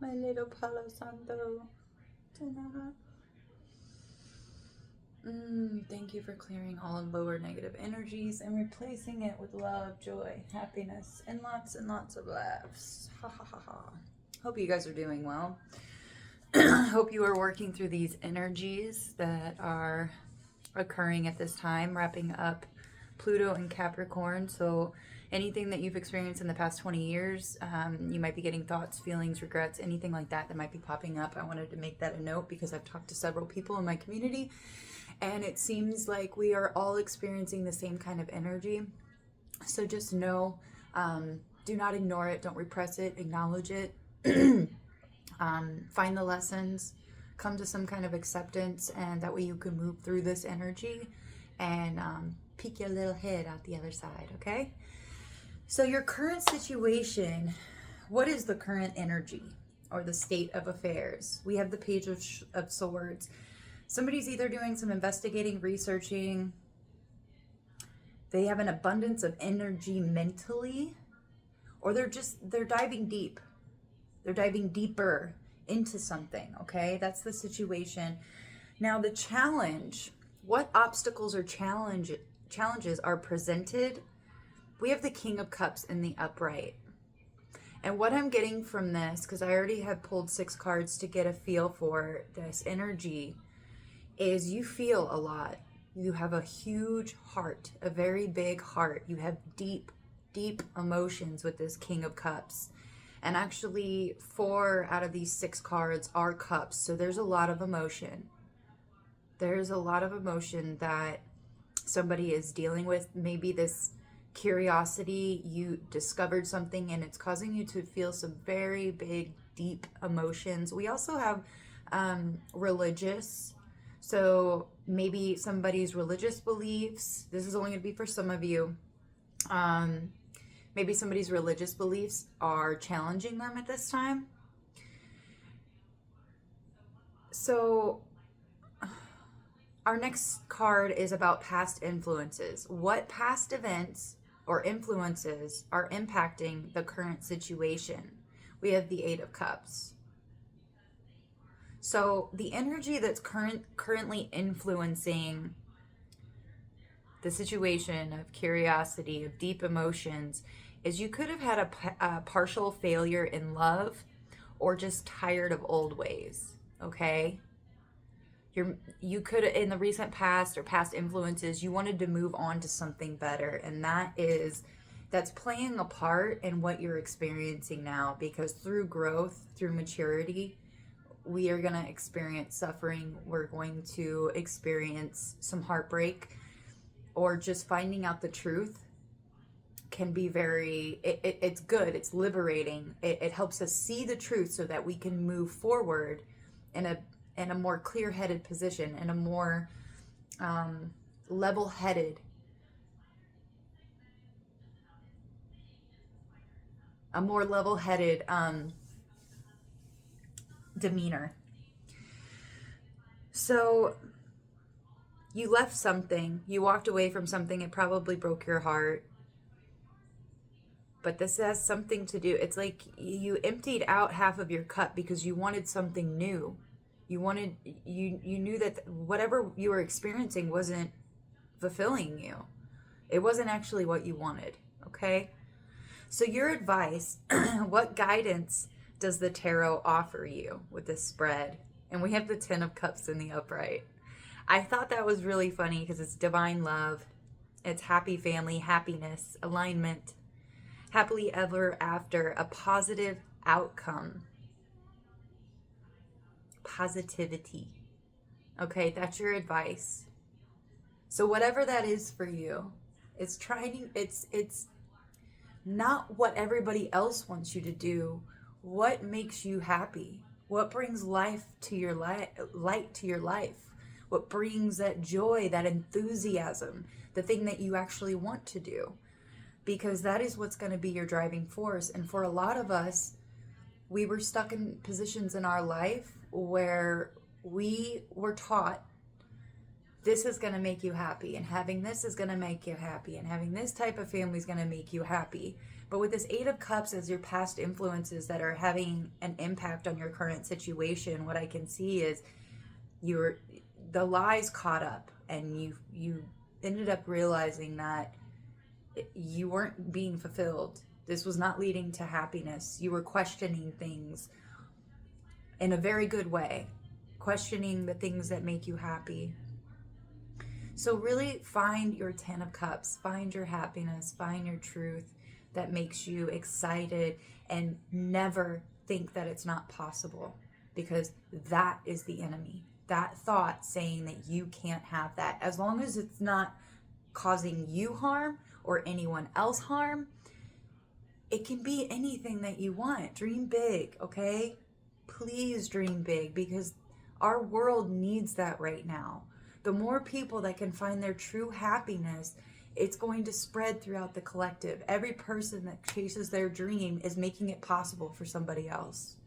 my little Palo Santo. Thank you for clearing all lower negative energies and replacing it with love, joy, happiness, and lots of laughs. Ha ha ha ha. Hope you guys are doing well. Hope you are working through these energies that are occurring at this time, wrapping up Pluto and Capricorn. So anything that you've experienced in the past 20 years, you might be getting thoughts, feelings, regrets, anything like that that might be popping up. I wanted to make that a note because I've talked to several people in my community, and it seems like we are all experiencing the same kind of energy. So just know, do not ignore it, don't repress it, acknowledge it. Find the lessons, come to some kind of acceptance, and that way you can move through this energy and peek your little head out the other side, okay? So your current situation, what is the current energy or the state of affairs? We have the Page of Swords. Somebody's either doing some investigating, researching. They have an abundance of energy mentally, or they're diving deep. They're diving deeper into something, okay? That's the situation. Now the challenge, what obstacles or challenges are presented? We have the King of Cups in the upright. And what I'm getting from this, because I already have pulled 6 cards to get a feel for this energy, is you feel a lot. You have a huge heart, a very big heart. You have deep emotions with this King of Cups. And actually 4 out of these 6 cards are cups. So there's a lot of emotion. There's a lot of emotion that somebody is dealing with. Maybe this curiosity, you discovered something and it's causing you to feel some very big, deep emotions. We also have religious. So maybe somebody's religious beliefs. This is only going to be for some of you. Maybe somebody's religious beliefs are challenging them at this time. So our next card is about past influences. What past events or influences are impacting the current situation? We have the 8 of Cups. So the energy that's currently influencing the situation of curiosity, of deep emotions, is you could have had a partial failure in love, or just tired of old ways, okay? You could, in the recent past or past influences, you wanted to move on to something better, and that's playing a part in what you're experiencing now, because through growth, through maturity, we are going to experience suffering. We're going to experience some heartbreak, or just finding out the truth can be it's good, it's liberating. It helps us see the truth so that we can move forward in a more clear-headed position, in a more level-headed, demeanor. So you left something, you walked away from something, it probably broke your heart. But this has something to do, it's like you emptied out half of your cup because you wanted something new. You knew that whatever you were experiencing wasn't fulfilling you. It wasn't actually what you wanted, okay? So your advice, what guidance does the tarot offer you with this spread? And we have the 10 of Cups in the upright. I thought that was really funny because it's divine love. It's happy family, happiness, alignment, happily ever after, a positive outcome, positivity. Okay, that's your advice. So whatever that is for you, it's not what everybody else wants you to do. What makes you happy? What brings life to your light to your life? What brings that joy, that enthusiasm, the thing that you actually want to do? Because that is what's going to be your driving force. And for a lot of us, we were stuck in positions in our life where we were taught this is going to make you happy, and having this is going to make you happy, and having this type of family is going to make you happy. But with this Eight of Cups as your past influences that are having an impact on your current situation, what I can see is the lies caught up, and you ended up realizing that you weren't being fulfilled. This was not leading to happiness. You were questioning things in a very good way, questioning the things that make you happy. So really find your 10 of Cups, find your happiness, find your truth that makes you excited, and never think that it's not possible, because that is the enemy. That thought saying that you can't have that, as long as it's not causing you harm or anyone else harm, it can be anything that you want. Dream big, okay? Please dream big, because our world needs that right now. The more people that can find their true happiness, it's going to spread throughout the collective. Every person that chases their dream is making it possible for somebody else.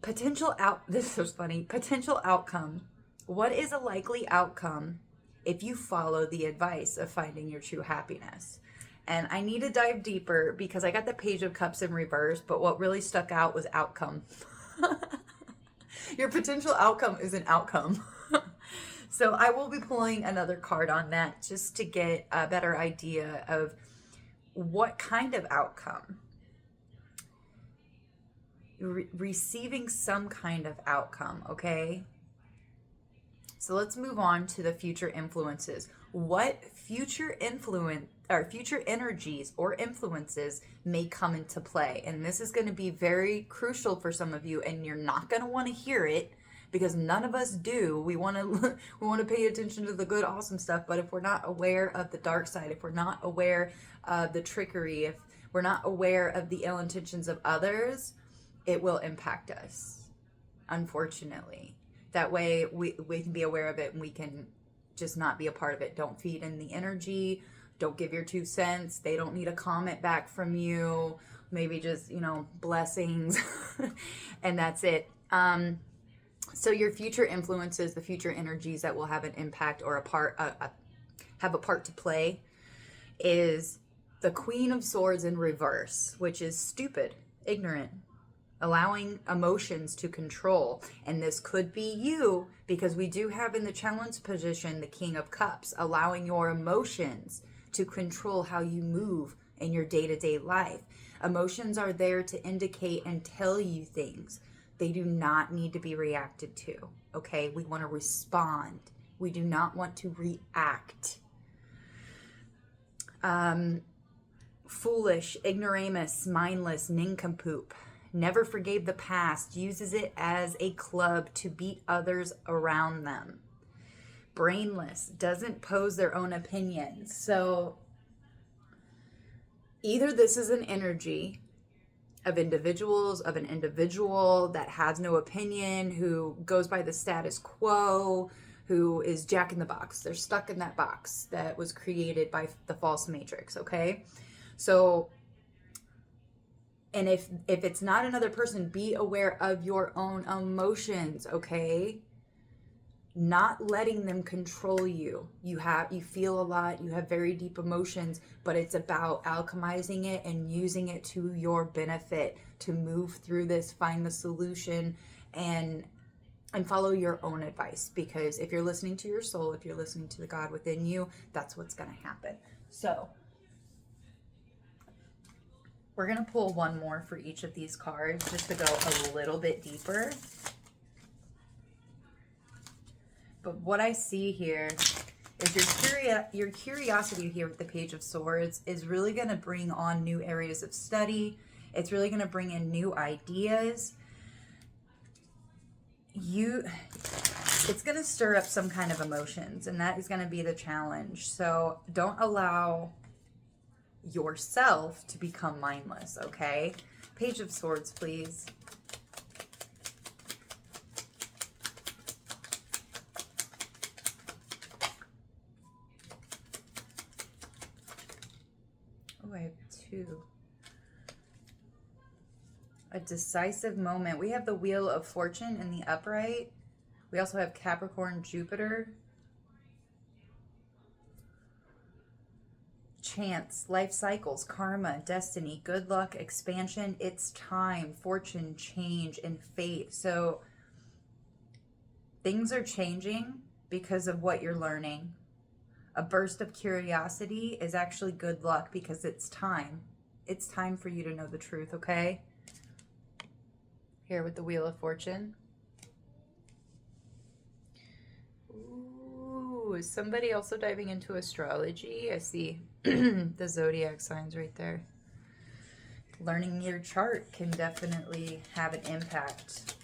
This is so funny. Potential outcome. What is a likely outcome if you follow the advice of finding your true happiness? And I need to dive deeper, because I got the Page of Cups in reverse, but what really stuck out was outcome. Your potential outcome is an outcome. So I will be pulling another card on that just to get a better idea of what kind of outcome. Receiving some kind of outcome, okay? So let's move on to the future influences. What future energies or influences may come into play? And this is going to be very crucial for some of you, and you're not going to want to hear it, because none of us do. We want to pay attention to the good, awesome stuff, but if we're not aware of the dark side, if we're not aware of the trickery, if we're not aware of the ill intentions of others, it will impact us, unfortunately. That way we can be aware of it, and we can just not be a part of it. Don't feed in the energy. Don't give your 2 cents. They don't need a comment back from you. Maybe just, blessings. And that's it. So your future influences, the future energies that will have an impact or have a part to play, is the Queen of Swords in reverse, which is stupid, ignorant, allowing emotions to control. And this could be you, because we do have in the challenge position the King of Cups, allowing your emotions to control how you move in your day-to-day life. Emotions are there to indicate and tell you things. They do not need to be reacted to, okay? We want to respond. We do not want to react. Foolish, ignoramus, mindless, nincompoop. Never forgave the past, uses it as a club to beat others around them. Brainless, doesn't pose their own opinions. So either this is an energy of individuals, of an individual that has no opinion, who goes by the status quo, who is Jack in the Box. They're stuck in that box that was created by the false matrix, okay? So, and if it's not another person, be aware of your own emotions, okay? Not letting them control you. You feel a lot, you have very deep emotions, but it's about alchemizing it and using it to your benefit to move through this, find the solution, and follow your own advice. Because if you're listening to your soul, if you're listening to the God within you, that's what's going to happen. So we're going to pull one more for each of these cards just to go a little bit deeper. But what I see here is your curiosity here with the Page of Swords is really going to bring on new areas of study. It's really going to bring in new ideas. It's going to stir up some kind of emotions, and that is going to be the challenge. So don't allow yourself to become mindless, okay? Page of Swords, please. Oh, I have 2. A decisive moment. We have the Wheel of Fortune in the upright, We also have Capricorn, Jupiter. Chance, life cycles, karma, destiny, good luck, expansion, it's time, fortune, change, and fate. So things are changing because of what you're learning. A burst of curiosity is actually good luck because it's time. It's time for you to know the truth, okay? Here with the Wheel of Fortune. Ooh, is somebody also diving into astrology? I see the zodiac signs right there. Learning your chart can definitely have an impact.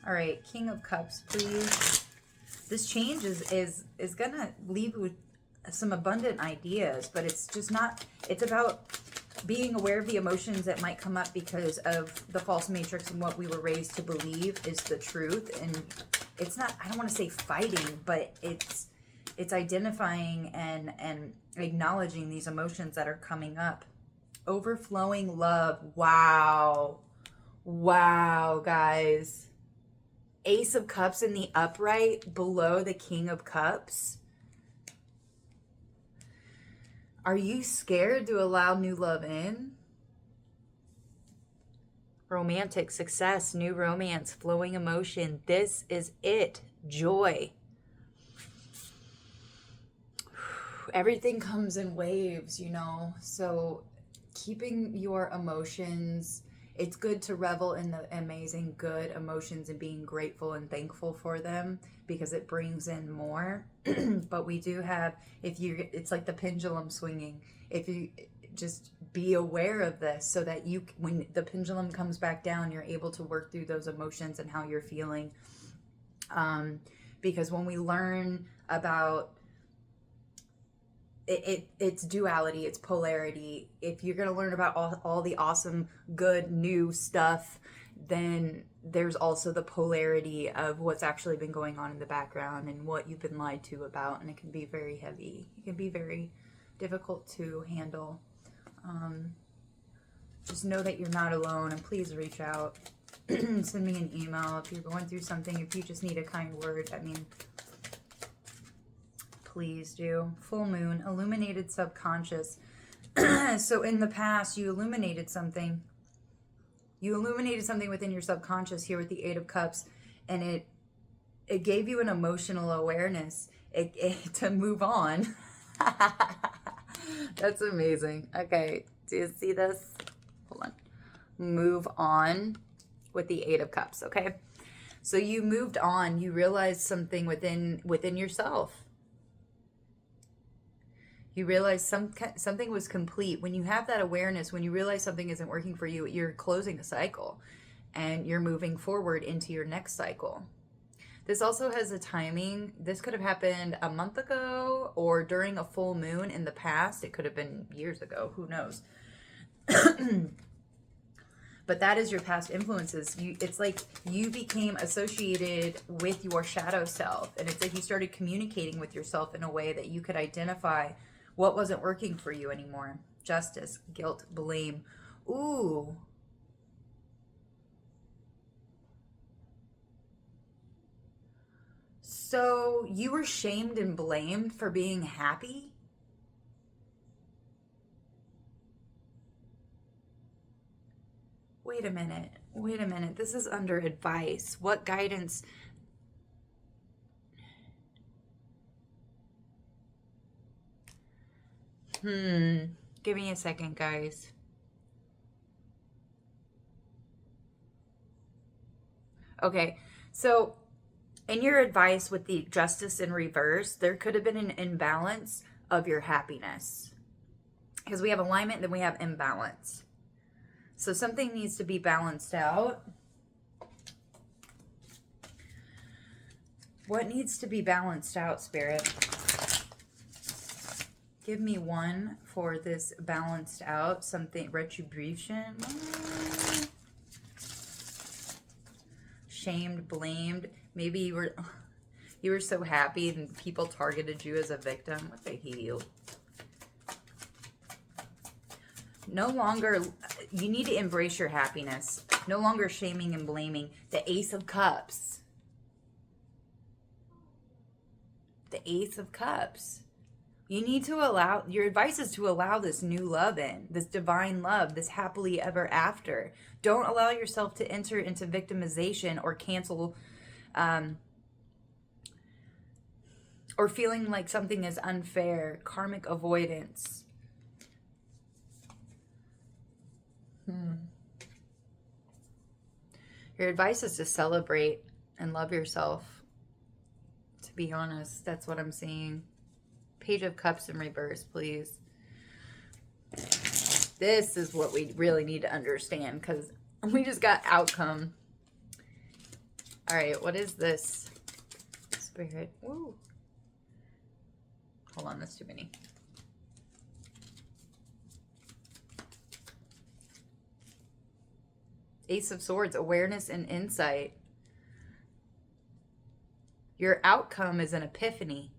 All right, King of Cups, please. This change is gonna leave you with some abundant ideas, but it's just not, it's about being aware of the emotions that might come up because of the false matrix and what we were raised to believe is the truth. And it's not, I don't want to say fighting, but it's identifying and acknowledging these emotions that are coming up. Overflowing love. Wow. Wow, guys. Ace of Cups in the upright below the King of Cups. Are you scared to allow new love in? Romantic success, new romance, flowing emotion. This is it. Joy. Everything comes in waves, you know. So keeping your emotions, it's good to revel in the amazing good emotions and being grateful and thankful for them because it brings in more. But we do have, it's like the pendulum swinging. If you just be aware of this so that you, when the pendulum comes back down, you're able to work through those emotions and how you're feeling. Because when we learn about it's duality, it's polarity. If you're going to learn about all the awesome, good, new stuff, then there's also the polarity of what's actually been going on in the background and what you've been lied to about. And it can be very heavy. It can be very difficult to handle. Just know that you're not alone, and please reach out. Send me an email if you're going through something. If you just need a kind word, I mean, please do. Full moon, illuminated subconscious. So in the past, you illuminated something. You illuminated something within your subconscious here with the Eight of Cups, and it gave you an emotional awareness to move on. That's amazing. Okay, do you see this? Hold on. Move on with the Eight of Cups, okay? So you moved on. You realized something within yourself. You realize something was complete. When you have that awareness, when you realize something isn't working for you, you're closing a cycle and you're moving forward into your next cycle. This also has a timing. This could have happened a month ago or during a full moon in the past. It could have been years ago. Who knows? But that is your past influences. It's like you became associated with your shadow self. And it's like you started communicating with yourself in a way that you could identify what wasn't working for you anymore. Justice, guilt, blame. Ooh. So you were shamed and blamed for being happy? Wait a minute. Wait a minute. This is under advice. What guidance? Give me a second, guys. Okay, so in your advice with the justice in reverse, there could have been an imbalance of your happiness. Because we have alignment, then we have imbalance. So something needs to be balanced out. What needs to be balanced out, Spirit? Give me one for this balanced out. Something, retribution. Shamed, blamed. Maybe you were so happy and people targeted you as a victim. What the hell? No longer, you need to embrace your happiness. No longer shaming and blaming. The Ace of Cups. The Ace of Cups. You need to allow, your advice is to allow this new love in, this divine love, this happily ever after. Don't allow yourself to enter into victimization or cancel, or feeling like something is unfair. Karmic avoidance. Your advice is to celebrate and love yourself. To be honest, that's what I'm seeing. Page of Cups in reverse, please. This is what we really need to understand, because we just got outcome. All right, what is this? Spirit. Woo. Hold on, that's too many. Ace of Swords, awareness and insight. Your outcome is an epiphany.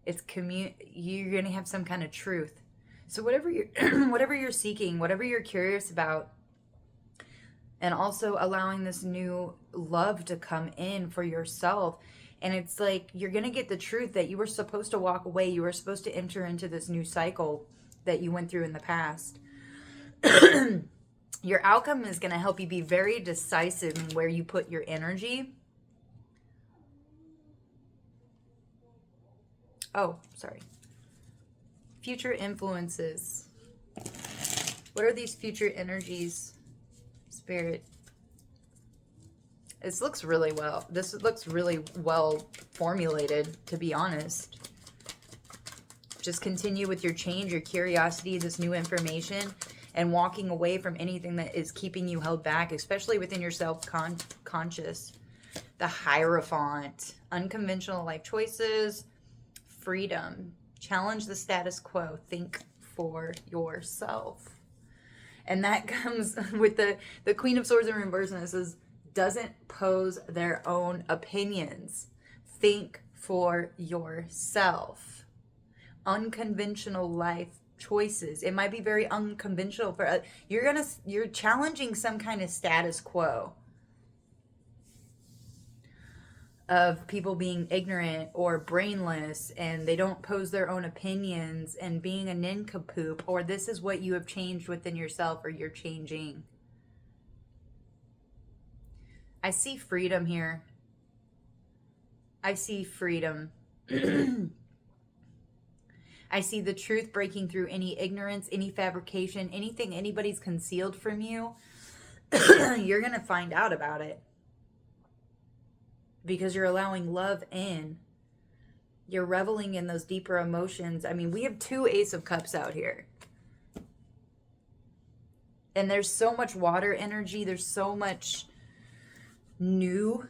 It's you're going to have some kind of truth. So whatever you're whatever you're seeking, whatever you're curious about, and also allowing this new love to come in for yourself. And it's like you're going to get the truth that you were supposed to walk away. You were supposed to enter into this new cycle that you went through in the past. Your outcome is going to help you be very decisive in where you put your energy. Oh, sorry. Future influences. What are these future energies, Spirit? This looks really well. This looks really well formulated, to be honest. Just continue with your change, your curiosity, this new information, and walking away from anything that is keeping you held back, especially within your self-conscious. The Hierophant. Unconventional life choices. Freedom. Challenge the status quo. Think for yourself. And that comes with the Queen of Swords in reverse, and it says, doesn't pose their own opinions. Think for yourself. Unconventional life choices. It might be very unconventional for you're challenging some kind of status quo of people being ignorant or brainless, and they don't pose their own opinions, and being a nincompoop, or this is what you have changed within yourself, or you're changing. I see freedom here. I see freedom. I see the truth breaking through any ignorance, any fabrication, anything anybody's concealed from you. You're going to find out about it. Because you're allowing love in. You're reveling in those deeper emotions. I mean, we have 2 Ace of Cups out here. And there's so much water energy. There's so much new.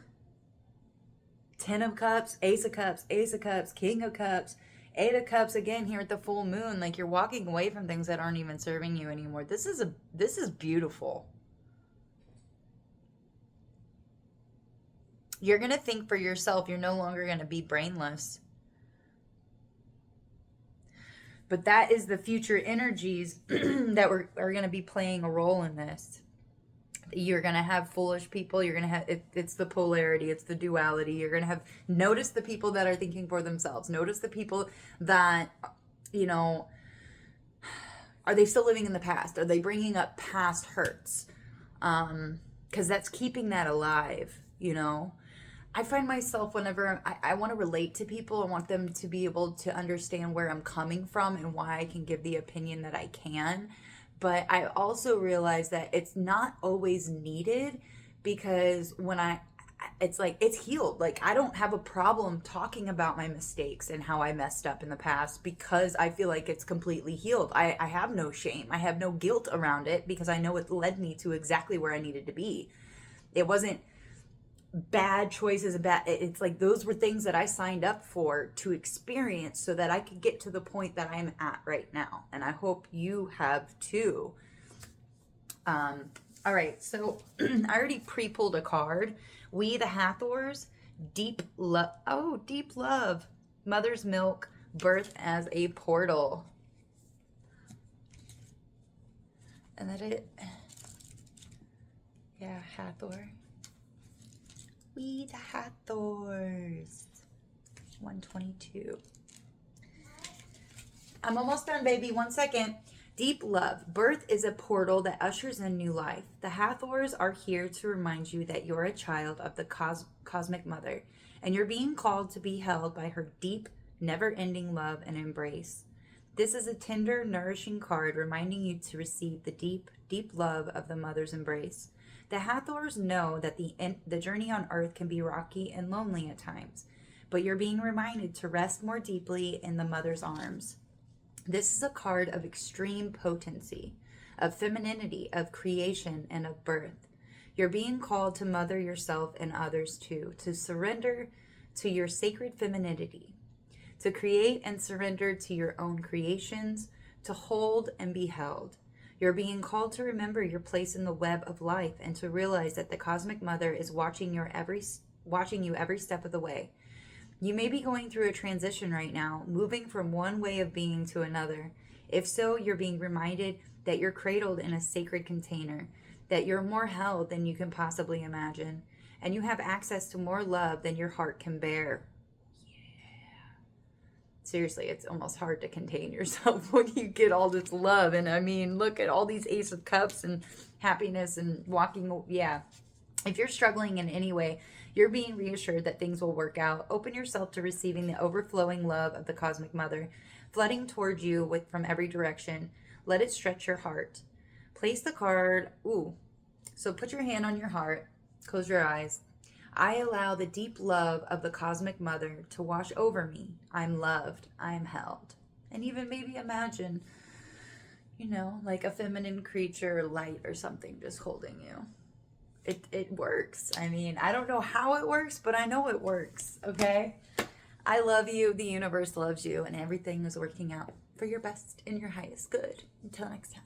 10 of Cups, Ace of Cups, Ace of Cups, King of Cups, 8 of Cups again here at the full moon. Like, you're walking away from things that aren't even serving you anymore. This is beautiful. You're going to think for yourself. You're no longer going to be brainless. But that is the future energies that are going to be playing a role in this. You're going to have foolish people. You're going to have, it's the polarity. It's the duality. You're going to have, notice the people that are thinking for themselves. Notice the people that, you know, are they still living in the past? Are they bringing up past hurts? Because that's keeping that alive, you know. I find myself whenever I want to relate to people, I want them to be able to understand where I'm coming from and why I can give the opinion that I can. But I also realize that it's not always needed, because when it's like, it's healed. Like, I don't have a problem talking about my mistakes and how I messed up in the past, because I feel like it's completely healed. I have no shame. I have no guilt around it, because I know it led me to exactly where I needed to be. It wasn't bad choices, it's like those were things that I signed up for to experience so that I could get to the point that I'm at right now, and I hope you have too. All right, so I already pre-pulled a card. We the Hathors, deep love, mother's milk, birth as a portal. And that it Yeah, Hathor. We the Hathors. 122. I'm almost done, baby. 1 second. Deep love. Birth is a portal that ushers in new life. The Hathors are here to remind you that you're a child of the cosmic mother, and you're being called to be held by her deep, never-ending love and embrace. This is a tender, nourishing card reminding you to receive the deep, deep love of the mother's embrace. The Hathors know that the journey on earth can be rocky and lonely at times, but you're being reminded to rest more deeply in the mother's arms. This is a card of extreme potency, of femininity, of creation, and of birth. You're being called to mother yourself and others too, to surrender to your sacred femininity, to create and surrender to your own creations, to hold and be held. You're being called to remember your place in the web of life and to realize that the cosmic mother is watching you every step of the way. You may be going through a transition right now, moving from one way of being to another. If so, you're being reminded that you're cradled in a sacred container, that you're more held than you can possibly imagine, and you have access to more love than your heart can bear. Seriously, it's almost hard to contain yourself when you get all this love. And I mean, look at all these Ace of Cups and happiness and walking. Yeah. If you're struggling in any way, you're being reassured that things will work out. Open yourself to receiving the overflowing love of the cosmic mother, flooding towards you from every direction. Let it stretch your heart. Place the card. So put your hand on your heart. Close your eyes. I allow the deep love of the cosmic mother to wash over me. I'm loved. I'm held. And even maybe imagine, like a feminine creature, light or something, just holding you. It works. I mean, I don't know how it works, but I know it works, okay? I love you. The universe loves you, and everything is working out for your best and your highest good. Until next time.